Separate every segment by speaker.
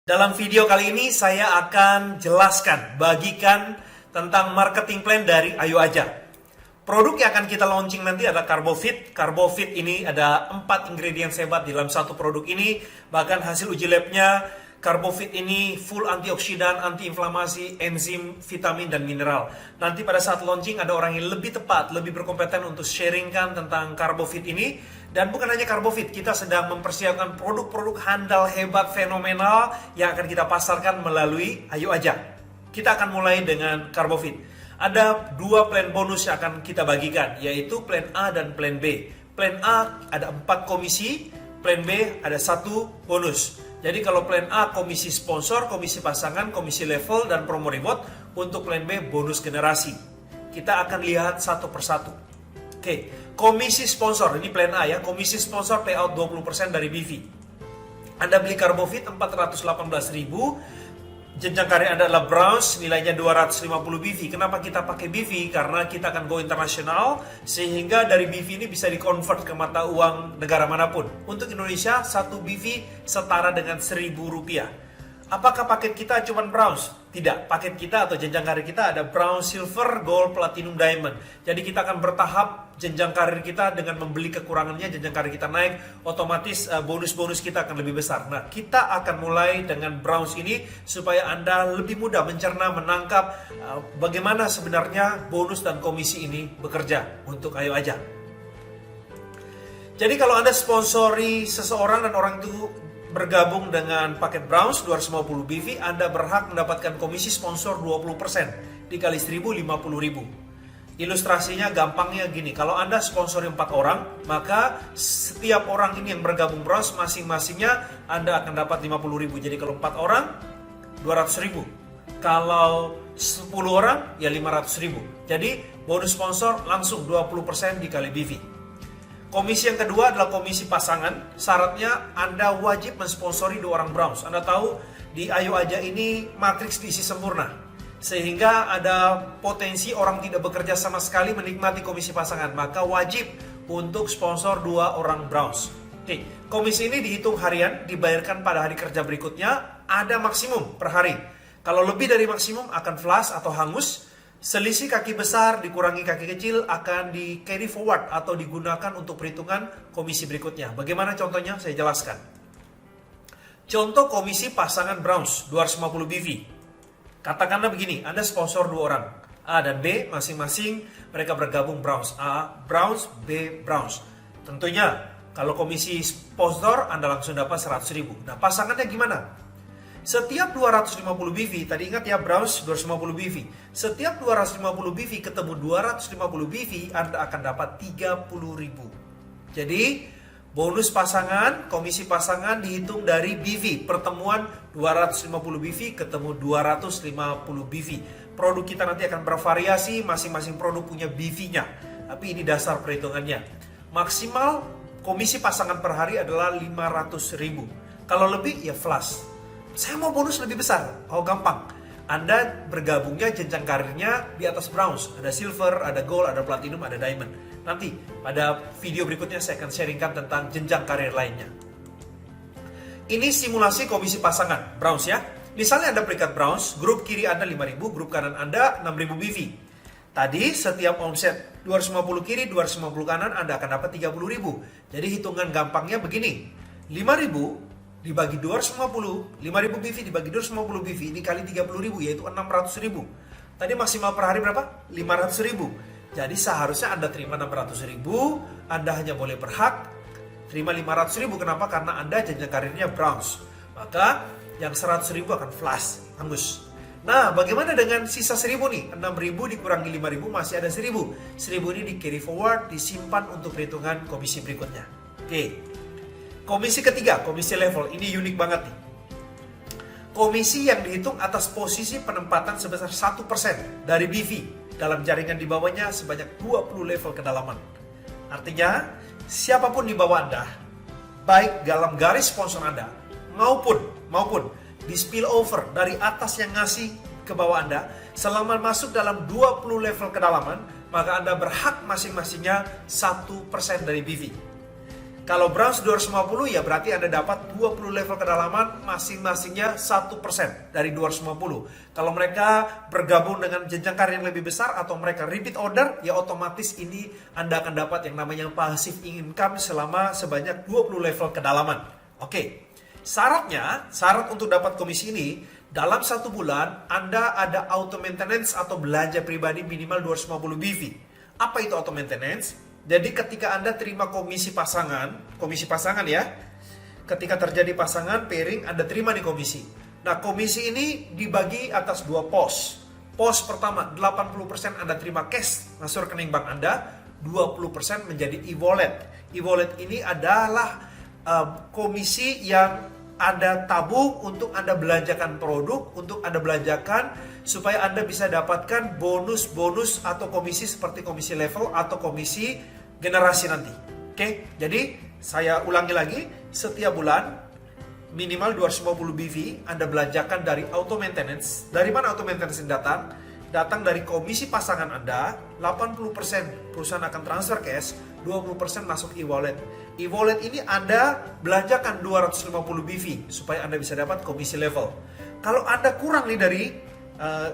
Speaker 1: Dalam video kali ini saya akan jelaskan, bagikan tentang marketing plan dari Ayo Aja. Produk yang akan kita launching nanti adalah Carbofit. Carbofit ini ada 4 ingredients hebat di dalam satu produk ini. Bahkan hasil uji labnya, Carbofit ini full antioksidan, antiinflamasi, enzim, vitamin, dan mineral. Nanti pada saat launching ada orang yang lebih tepat, lebih berkompeten untuk sharingkan tentang Carbofit ini. Dan bukan hanya Carbofit, kita sedang mempersiapkan produk-produk handal, hebat, fenomenal yang akan kita pasarkan melalui Ayo Aja. Kita akan mulai dengan Carbofit. Ada 2 plan bonus yang akan kita bagikan, yaitu plan A dan plan B. Plan A ada 4 komisi, plan B ada 1 bonus. Jadi kalau plan A komisi sponsor, komisi pasangan, komisi level, dan promo reward. Untuk plan B bonus generasi. Kita akan lihat satu persatu. Oke, komisi sponsor, ini plan A ya. Komisi sponsor payout 20% dari BV. Anda beli Carbofit 418.000, jenjang karir Anda adalah bronze, nilainya 250 BV. Kenapa kita pakai BV? Karena kita akan go internasional, sehingga dari BV ini bisa di-convert ke mata uang negara manapun. Untuk Indonesia, 1 BV setara dengan Rp1.000. Apakah paket kita cuma bronze? Tidak, paket kita atau jenjang karir kita ada bronze, silver, gold, platinum, diamond. Jadi kita akan bertahap jenjang karir kita dengan membeli kekurangannya, jenjang karir kita naik, otomatis bonus-bonus kita akan lebih besar. Nah, kita akan mulai dengan bronze ini supaya Anda lebih mudah mencerna, menangkap bagaimana sebenarnya bonus dan komisi ini bekerja untuk Ayo Aja. Jadi kalau Anda sponsori seseorang dan orang itu bergabung dengan paket bronze 250 BV, Anda berhak mendapatkan komisi sponsor 20%, dikali 1.000, 50.000. Ilustrasinya gampangnya gini, kalau Anda sponsori 4 orang, maka setiap orang ini yang bergabung bronze, masing-masingnya Anda akan dapat 50.000. Jadi kalau 4 orang, 200.000. Kalau 10 orang, ya 500.000. Jadi bonus sponsor langsung 20% dikali BV. Komisi yang kedua adalah komisi pasangan. Syaratnya Anda wajib mensponsori 2 orang bronze. Anda tahu di Ayo Aja ini matriks diisi sempurna, sehingga ada potensi orang tidak bekerja sama sekali menikmati komisi pasangan. Maka wajib untuk sponsor 2 orang bronze. Oke, komisi ini dihitung harian, dibayarkan pada hari kerja berikutnya. Ada maksimum per hari. Kalau lebih dari maksimum akan flash atau hangus. Selisih kaki besar dikurangi kaki kecil akan di carry forward atau digunakan untuk perhitungan komisi berikutnya. Bagaimana contohnya? Saya jelaskan. Contoh komisi pasangan bronze 250 BV. Katakanlah begini, Anda sponsor 2 orang, A dan B, masing-masing mereka bergabung bronze. A bronze, B bronze. Tentunya kalau komisi sponsor Anda langsung dapat 100.000. Nah, pasangannya gimana? Setiap 250 BV, tadi ingat ya bronze 250 BV. Setiap 250 BV ketemu 250 BV, Anda akan dapat 30.000. Jadi bonus pasangan, komisi pasangan dihitung dari BV. Pertemuan 250 BV ketemu 250 BV. Produk kita nanti akan bervariasi, masing-masing produk punya BV-nya. Tapi ini dasar perhitungannya. Maksimal komisi pasangan per hari adalah 500.000. Kalau lebih ya flash. Saya mau bonus lebih besar. Oh, gampang. Anda bergabungnya jenjang karirnya di atas bronze. Ada silver, ada gold, ada platinum, ada diamond. Nanti pada video berikutnya saya akan sharingkan tentang jenjang karir lainnya. Ini simulasi komisi pasangan bronze ya. Misalnya Anda peringkat bronze, grup kiri Anda 5.000, grup kanan Anda 6.000 BV. Tadi setiap omset 250 kiri, 250 kanan Anda akan dapat 30.000. Jadi hitungan gampangnya begini. 5.000 dibagi 250, 5.000 BV dibagi 250 BV dikali 30.000, yaitu 600.000. Tadi maksimal per hari berapa? 500.000. Jadi seharusnya Anda terima 600.000, Anda hanya boleh berhak terima 500.000. Kenapa? Karena Anda jenjang karirnya bronze. Maka yang 100.000 akan flash, hangus. Nah, bagaimana dengan sisa 1.000 nih? 6.000 dikurangi 5.000 masih ada 1.000. 1.000 ini di carry forward, disimpan untuk perhitungan komisi berikutnya. Oke. Komisi ketiga, komisi level. Ini unik banget nih. Komisi yang dihitung atas posisi penempatan sebesar 1% dari BV dalam jaringan di bawahnya sebanyak 20 level kedalaman. Artinya, siapapun di bawah Anda, baik dalam garis sponsor Anda maupun di spillover dari atas yang ngasih ke bawah Anda, selama masuk dalam 20 level kedalaman, maka Anda berhak masing-masingnya 1% dari BV. Kalau Browns 250 ya berarti Anda dapat 20 level kedalaman masing-masingnya 1% dari 250. Kalau mereka bergabung dengan jenjang karir yang lebih besar atau mereka repeat order, ya otomatis ini Anda akan dapat yang namanya passive income selama sebanyak 20 level kedalaman. Oke, syarat untuk dapat komisi ini, dalam 1 bulan Anda ada auto maintenance atau belanja pribadi minimal 250 BV. Apa itu auto maintenance? Jadi ketika Anda terima komisi pasangan ya, ketika terjadi pasangan, pairing, Anda terima di komisi. Nah, komisi ini dibagi atas 2 pos. Pos pertama, 80% Anda terima cash, masuk rekening bank Anda, 20% menjadi e-wallet. E-wallet ini adalah komisi yang Anda tabung untuk Anda belanjakan produk, untuk Anda belanjakan supaya Anda bisa dapatkan bonus-bonus atau komisi seperti komisi level atau komisi generasi nanti. Oke, jadi saya ulangi lagi, setiap bulan minimal 250 BV Anda belanjakan dari auto maintenance. Dari mana auto maintenance datang? Datang dari komisi pasangan Anda, 80% perusahaan akan transfer cash, 20% masuk e-wallet. E-wallet ini Anda belanjakan 250 BV supaya Anda bisa dapat komisi level. Kalau Anda kurang nih dari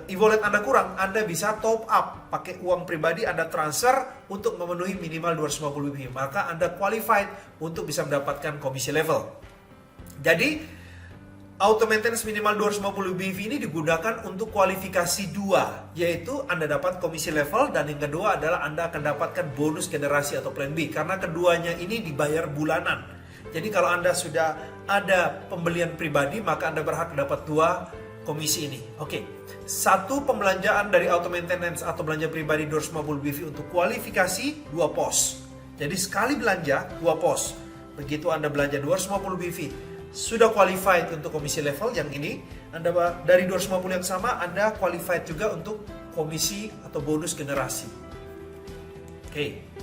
Speaker 1: e-wallet Anda kurang, Anda bisa top up pakai uang pribadi, Anda transfer untuk memenuhi minimal 250 BV. Maka Anda qualified untuk bisa mendapatkan komisi level. Jadi auto maintenance minimal 250 BV ini digunakan untuk kualifikasi 2, yaitu Anda dapat komisi level, dan yang kedua adalah Anda akan dapatkan bonus generasi atau plan B, karena keduanya ini dibayar bulanan. Jadi kalau Anda sudah ada pembelian pribadi, maka Anda berhak dapat 2 komisi ini. Oke, satu pembelanjaan dari auto maintenance atau belanja pribadi 250 BV untuk kualifikasi 2 pos. Jadi sekali belanja 2 pos. Begitu Anda belanja 250 BV, sudah qualified untuk komisi level yang ini, Anda dari 250 yang sama Anda qualified juga untuk komisi atau bonus generasi. Oke.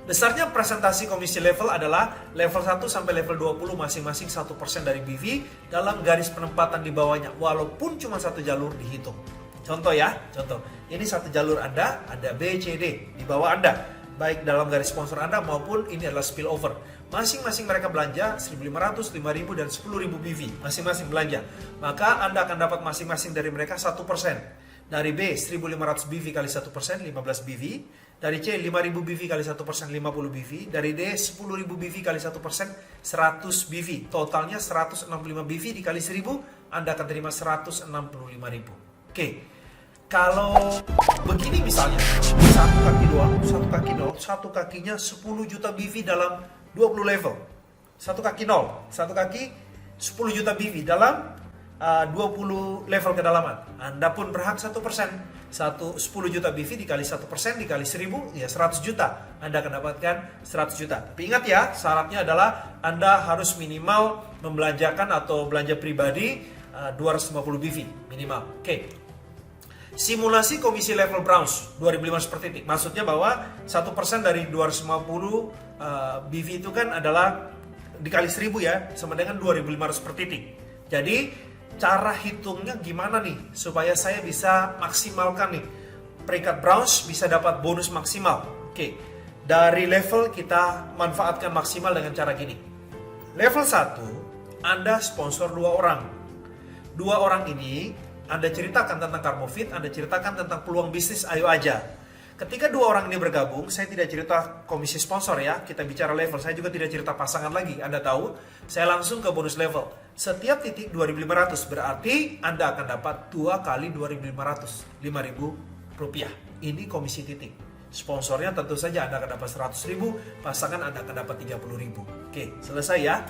Speaker 1: Besarnya presentasi komisi level adalah level 1 sampai level 20 masing-masing 1% dari BV dalam garis penempatan di bawahnya, walaupun cuma 1 jalur dihitung. Contoh ya, contoh. Ini 1 jalur Anda, ada B, C, D di bawah Anda, baik dalam garis sponsor Anda maupun ini adalah spillover. Masing-masing mereka belanja 1.500, 5.000, dan 10.000 BV masing-masing belanja. Maka Anda akan dapat masing-masing dari mereka 1%. Dari B 1.500 BV kali 1%, 15 BV. Dari C 5.000 BV kali 1%, 50 BV. Dari D 10.000 BV kali 1%, 100 BV. Totalnya 165 BV dikali 1.000, Anda akan terima 165.000. Oke. Kalau begini misalnya, satu kaki doang, satu kakinya 10 juta BV dalam 20 level. Satu kaki 0, satu kaki 10 juta BV dalam 20 level kedalaman. Anda pun berhak 1%. 10 juta BV dikali 1% dikali 1.000, ya 100 juta. Anda akan dapatkan 100 juta. Tapi ingat ya, syaratnya adalah Anda harus minimal membelanjakan atau belanja pribadi 250 BV minimal. Oke. Simulasi komisi level Browns 2005 seperti ini. Maksudnya bahwa 1% dari 250 BV itu kan adalah dikali 1.000 ya, sama dengan 2.500 per titik. Jadi cara hitungnya gimana nih supaya saya bisa maksimalkan nih peringkat Browns, bisa dapat bonus maksimal. Oke, dari level kita manfaatkan maksimal dengan cara gini. Level 1, Anda sponsor 2 orang. 2 orang ini Anda ceritakan tentang Karmofit, Anda ceritakan tentang peluang bisnis, ayo aja. Ketika 2 orang ini bergabung, saya tidak cerita komisi sponsor ya, kita bicara level. Saya juga tidak cerita pasangan lagi, Anda tahu. Saya langsung ke bonus level. Setiap titik 2.500, berarti Anda akan dapat 2 kali 2.500, 5.000 rupiah. Ini komisi titik. Sponsornya tentu saja Anda akan dapat 100.000, pasangan Anda akan dapat 30.000. Oke, selesai ya.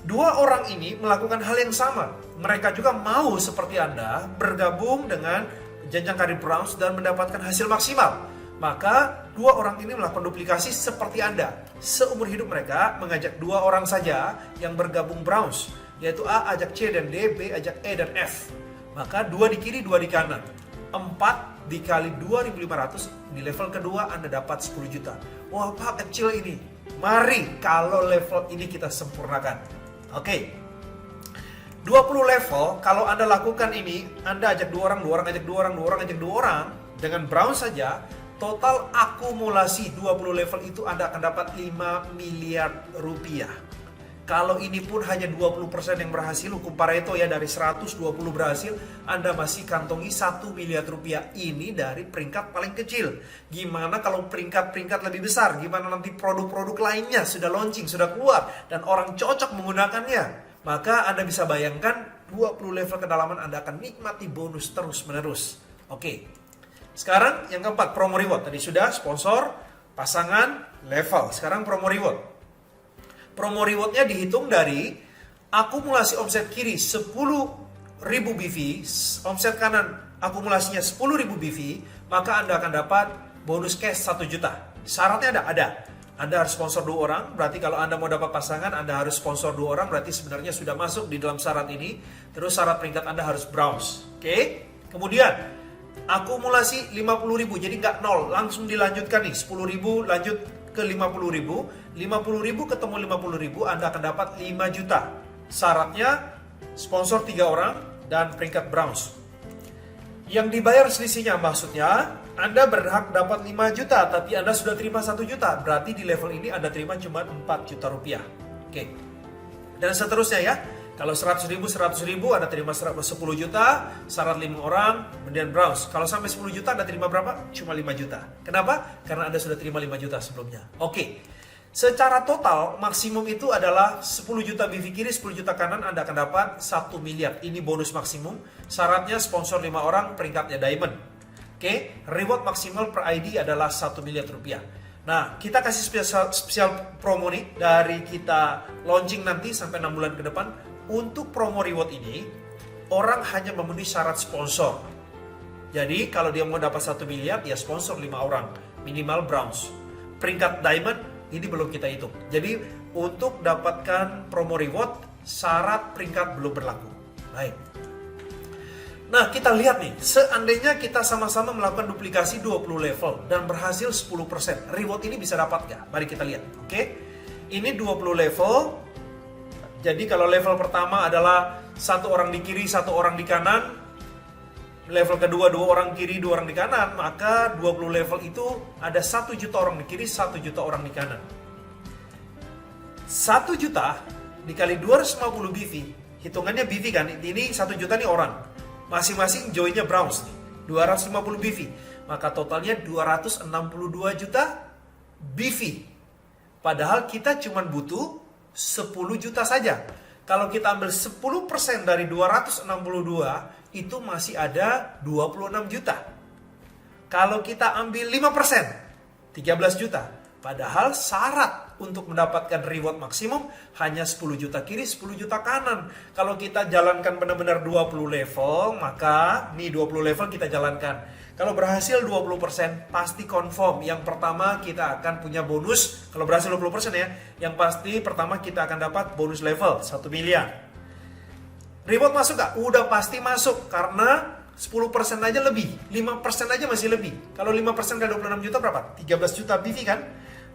Speaker 1: 2 orang ini melakukan hal yang sama. Mereka juga mau seperti Anda bergabung dengan jenjang karir Browns dan mendapatkan hasil maksimal. Maka 2 orang ini melakukan duplikasi seperti Anda. Seumur hidup mereka mengajak 2 orang saja yang bergabung Browns, yaitu A ajak C dan D, B ajak E dan F. Maka 2 di kiri, 2 di kanan. 4 dikali 2.500, di level kedua Anda dapat 10 juta. Wah Pak, kecil ini. Mari kalau level ini kita sempurnakan. Oke. 20 level, kalau Anda lakukan ini, Anda ajak 2 orang, 2 orang ajak 2 orang, 2 orang ajak 2 orang, dengan Browns saja, Total akumulasi 20 level itu Anda akan dapat 5 miliar rupiah. Kalau ini pun hanya 20% yang berhasil, hukum Pareto ya, dari 120 berhasil, Anda masih kantongi 1 miliar rupiah. Ini dari peringkat paling kecil. Gimana kalau peringkat-peringkat lebih besar? Gimana nanti produk-produk lainnya sudah launching, sudah keluar, dan orang cocok menggunakannya? Maka Anda bisa bayangkan 20 level kedalaman Anda akan nikmati bonus terus-menerus. Oke, sekarang yang keempat, promo reward. Tadi sudah sponsor, pasangan, level. Sekarang promo reward. Promo rewardnya dihitung dari akumulasi omset kiri 10.000 BV, omset kanan akumulasinya 10.000 BV, maka Anda akan dapat bonus cash 1 juta. Syaratnya ada. Anda harus sponsor 2 orang, berarti kalau Anda mau dapat pasangan, Anda harus sponsor 2 orang, berarti sebenarnya sudah masuk di dalam syarat ini. Terus syarat peringkat Anda harus bronze. Oke? Kemudian, akumulasi 50.000, jadi nggak 0, langsung dilanjutkan nih, 10.000 lanjut ke 50.000, 50.000 ketemu 50.000, Anda akan dapat 5 juta. Syaratnya sponsor 3 orang dan peringkat bronze. Yang dibayar selisihnya maksudnya Anda berhak dapat 5 juta, tapi Anda sudah terima 1 juta. Berarti di level ini Anda terima cuma 4 juta rupiah. Oke. Dan seterusnya ya. Kalau 100.000 Anda terima 10 juta, syarat 5 orang, kemudian bronze. Kalau sampai 10 juta Anda terima berapa? Cuma 5 juta. Kenapa? Karena Anda sudah terima 5 juta sebelumnya. Oke. Secara total maksimum itu adalah 10 juta BV kiri, 10 juta kanan, Anda akan dapat 1 miliar. Ini bonus maksimum. Syaratnya sponsor 5 orang, peringkatnya diamond. Oke, reward maksimal per ID adalah 1 miliar rupiah. Nah, kita kasih spesial promo nih dari kita launching nanti sampai 6 bulan ke depan. Untuk promo reward ini, orang hanya memenuhi syarat sponsor. Jadi, kalau dia mau dapat 1 miliar, ya sponsor 5 orang. Minimal bronze. Peringkat diamond, ini belum kita hitung. Jadi, untuk dapatkan promo reward, syarat peringkat belum berlaku. Baik. Nah, kita lihat nih, seandainya kita sama-sama melakukan duplikasi 20 level dan berhasil 10%, reward ini bisa dapat nggak? Mari kita lihat, oke? Ini 20 level. Jadi kalau level pertama adalah 1 orang di kiri, 1 orang di kanan, level kedua 2 orang kiri, 2 orang di kanan, maka 20 level itu ada 1 juta orang di kiri, 1 juta orang di kanan. 1 juta dikali 250 BV, hitungannya BV kan, ini 1 juta nih orang, masing-masing joinnya bronze nih, 250 BV, maka totalnya 262 juta BV. Padahal kita cuma butuh 10 juta saja. Kalau kita ambil 10% dari 262, itu masih ada 26 juta. Kalau kita ambil 5%, 13 juta. Padahal syarat untuk mendapatkan reward maksimum hanya 10 juta kiri, 10 juta kanan. Kalau kita jalankan benar-benar 20 level, maka nih 20 level kita jalankan. Kalau berhasil 20%, pasti confirm. Yang pertama kita akan punya bonus. Kalau berhasil 20% ya, yang pasti pertama kita akan dapat bonus level 1 miliar. Reward masuk gak? Udah pasti masuk, karena 10% aja lebih, 5% aja masih lebih. Kalau 5% kali 26 juta berapa? 13 juta BV kan?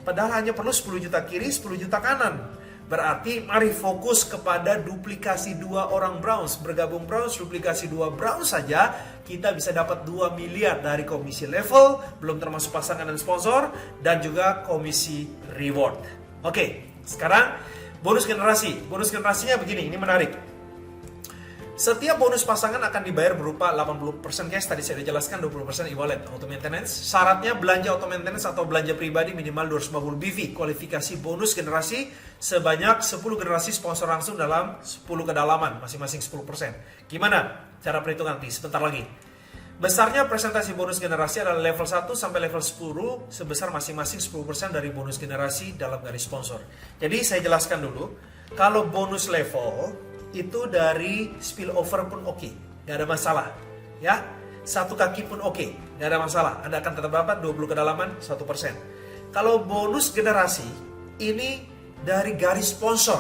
Speaker 1: Padahal hanya perlu 10 juta kiri, 10 juta kanan. Berarti mari fokus kepada duplikasi 2 orang bronze. Bergabung bronze, duplikasi 2 bronze saja, kita bisa dapat 2 miliar dari komisi level, belum termasuk pasangan dan sponsor, dan juga komisi reward. Oke, sekarang bonus generasi. Bonus generasinya begini, ini menarik. Setiap bonus pasangan akan dibayar berupa 80% cash, tadi saya sudah jelaskan, 20% e-wallet, auto maintenance. Syaratnya belanja auto maintenance atau belanja pribadi minimal 250 BV. Kualifikasi bonus generasi sebanyak 10 generasi sponsor langsung dalam 10 kedalaman, masing-masing 10%. Gimana cara perhitungan nanti? Sebentar lagi. Besarnya presentasi bonus generasi adalah level 1 sampai level 10 sebesar masing-masing 10% dari bonus generasi dalam garis sponsor. Jadi saya jelaskan dulu, kalau bonus level itu dari spillover pun oke, nggak ada masalah, ya. 1 kaki pun oke, nggak ada masalah. Anda akan tetap dapat 20 kedalaman 1%. Kalau bonus generasi ini dari garis sponsor,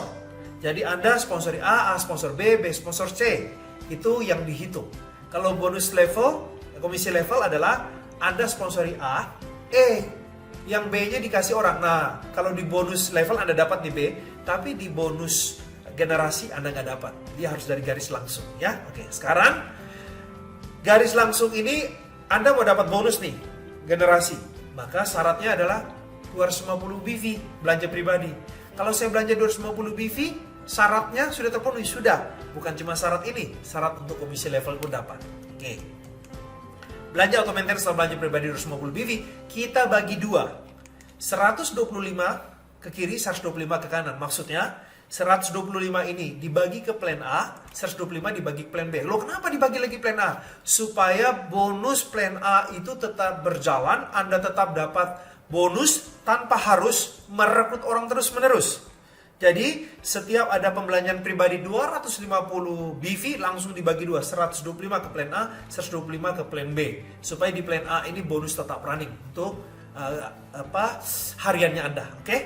Speaker 1: jadi Anda sponsori A sponsor B sponsor C, itu yang dihitung. Kalau bonus level, komisi level adalah Anda sponsori A, yang B-nya dikasih orang. Nah, kalau di bonus level Anda dapat di B, tapi di bonus generasi Anda nggak dapat. Dia harus dari garis langsung, ya. Oke, sekarang garis langsung ini Anda mau dapat bonus nih, generasi. maka syaratnya adalah 250 BV belanja pribadi. Kalau saya belanja 250 BV, syaratnya sudah terpenuhi, sudah. Bukan cuma syarat ini, syarat untuk komisi level pun dapat. Oke. Belanja auto maintain setelah belanja pribadi 250 BV, kita bagi dua. 125 ke kiri, 125 ke kanan. Maksudnya, 125 ini dibagi ke plan A, 125 dibagi ke plan B. Loh, kenapa dibagi lagi plan A? Supaya bonus plan A itu tetap berjalan, Anda tetap dapat bonus tanpa harus merekrut orang terus-menerus. Jadi, setiap ada pembelanjaan pribadi 250 BV langsung dibagi dua, 125 ke plan A, 125 ke plan B. Supaya di plan A ini bonus tetap running untuk hariannya Anda, oke?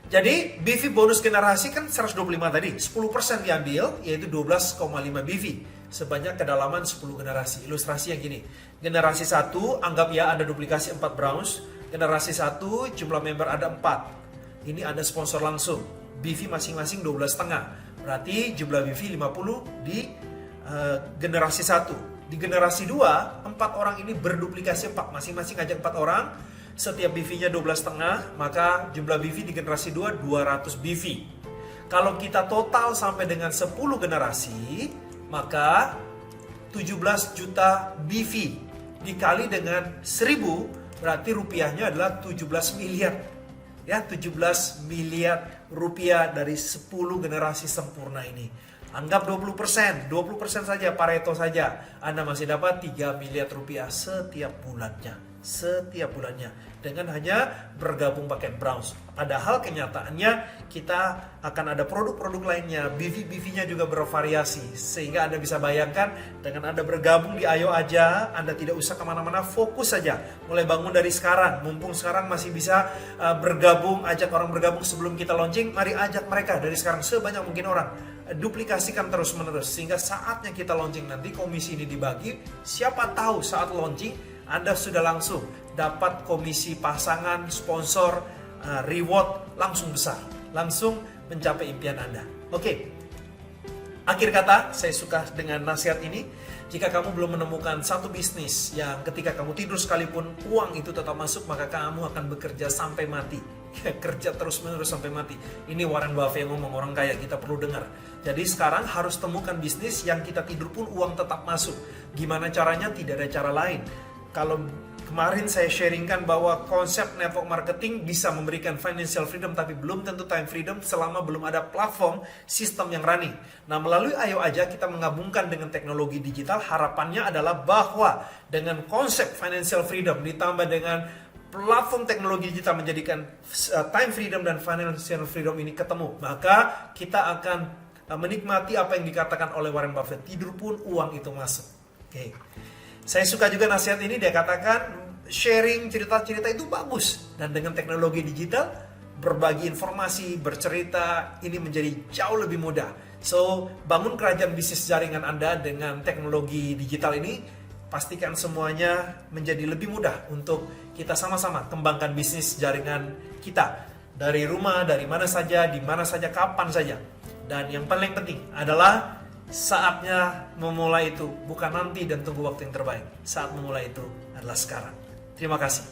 Speaker 1: Jadi, BV bonus generasi kan 125 tadi, 10% diambil, yaitu 12,5 BV. Sebanyak kedalaman 10 generasi. Ilustrasi yang gini, generasi 1, anggap ya ada duplikasi 4 Browns. Generasi 1, jumlah member ada 4. Ini ada sponsor langsung. BV masing-masing 12,5. Berarti jumlah BV 50 di generasi 1. Di generasi 2, 4 orang ini berduplikasi 4. Masing-masing ajak 4 orang. Setiap BV-nya 12,5, maka jumlah BV di generasi 2 200 BV. Kalau kita total sampai dengan 10 generasi, maka 17 juta BV dikali dengan 1000, berarti rupiahnya adalah 17 miliar. Ya, 17 miliar rupiah dari 10 generasi sempurna ini. Anggap 20%, 20% saja, Pareto saja. Anda masih dapat 3 miliar rupiah setiap bulannya. Setiap bulannya dengan hanya bergabung paket Browns. Padahal kenyataannya kita akan ada produk-produk lainnya, BV-BV-nya juga bervariasi, sehingga Anda bisa bayangkan dengan Anda bergabung di Ayo Aja, Anda tidak usah kemana-mana, fokus saja mulai bangun dari sekarang. Mumpung sekarang masih bisa bergabung, ajak orang bergabung sebelum kita launching, mari ajak mereka dari sekarang sebanyak mungkin orang. Duplikasikan terus-menerus sehingga saatnya kita launching nanti komisi ini dibagi. Siapa tahu saat launching Anda sudah langsung dapat komisi pasangan, sponsor, reward langsung besar, langsung mencapai impian Anda. Oke. Akhir kata, saya suka dengan nasihat ini. Jika kamu belum menemukan satu bisnis yang ketika kamu tidur sekalipun uang itu tetap masuk, maka kamu akan bekerja sampai mati. Kerja terus-menerus sampai mati. Ini Warren Buffett yang ngomong, orang kaya, kita perlu dengar. Jadi sekarang harus temukan bisnis yang kita tidur pun uang tetap masuk. Gimana caranya? Tidak ada cara lain. Kalau kemarin saya sharingkan bahwa konsep network marketing bisa memberikan financial freedom, tapi belum tentu time freedom selama belum ada platform sistem yang running. Nah, melalui Ayo Aja kita menggabungkan dengan teknologi digital. Harapannya adalah bahwa dengan konsep financial freedom ditambah dengan platform teknologi digital menjadikan time freedom dan financial freedom ini ketemu, maka kita akan menikmati apa yang dikatakan oleh Warren Buffett, tidur pun uang itu masuk. Oke. Saya suka juga nasihat ini, dia katakan sharing cerita-cerita itu bagus. Dan dengan teknologi digital, berbagi informasi, bercerita, ini menjadi jauh lebih mudah. So, bangun kerajaan bisnis jaringan Anda dengan teknologi digital ini, pastikan semuanya menjadi lebih mudah untuk kita sama-sama kembangkan bisnis jaringan kita. Dari rumah, dari mana saja, di mana saja, kapan saja. Dan yang paling penting adalah saatnya memulai itu, bukan nanti dan tunggu waktu yang terbaik. Saat memulai itu adalah sekarang. Terima kasih.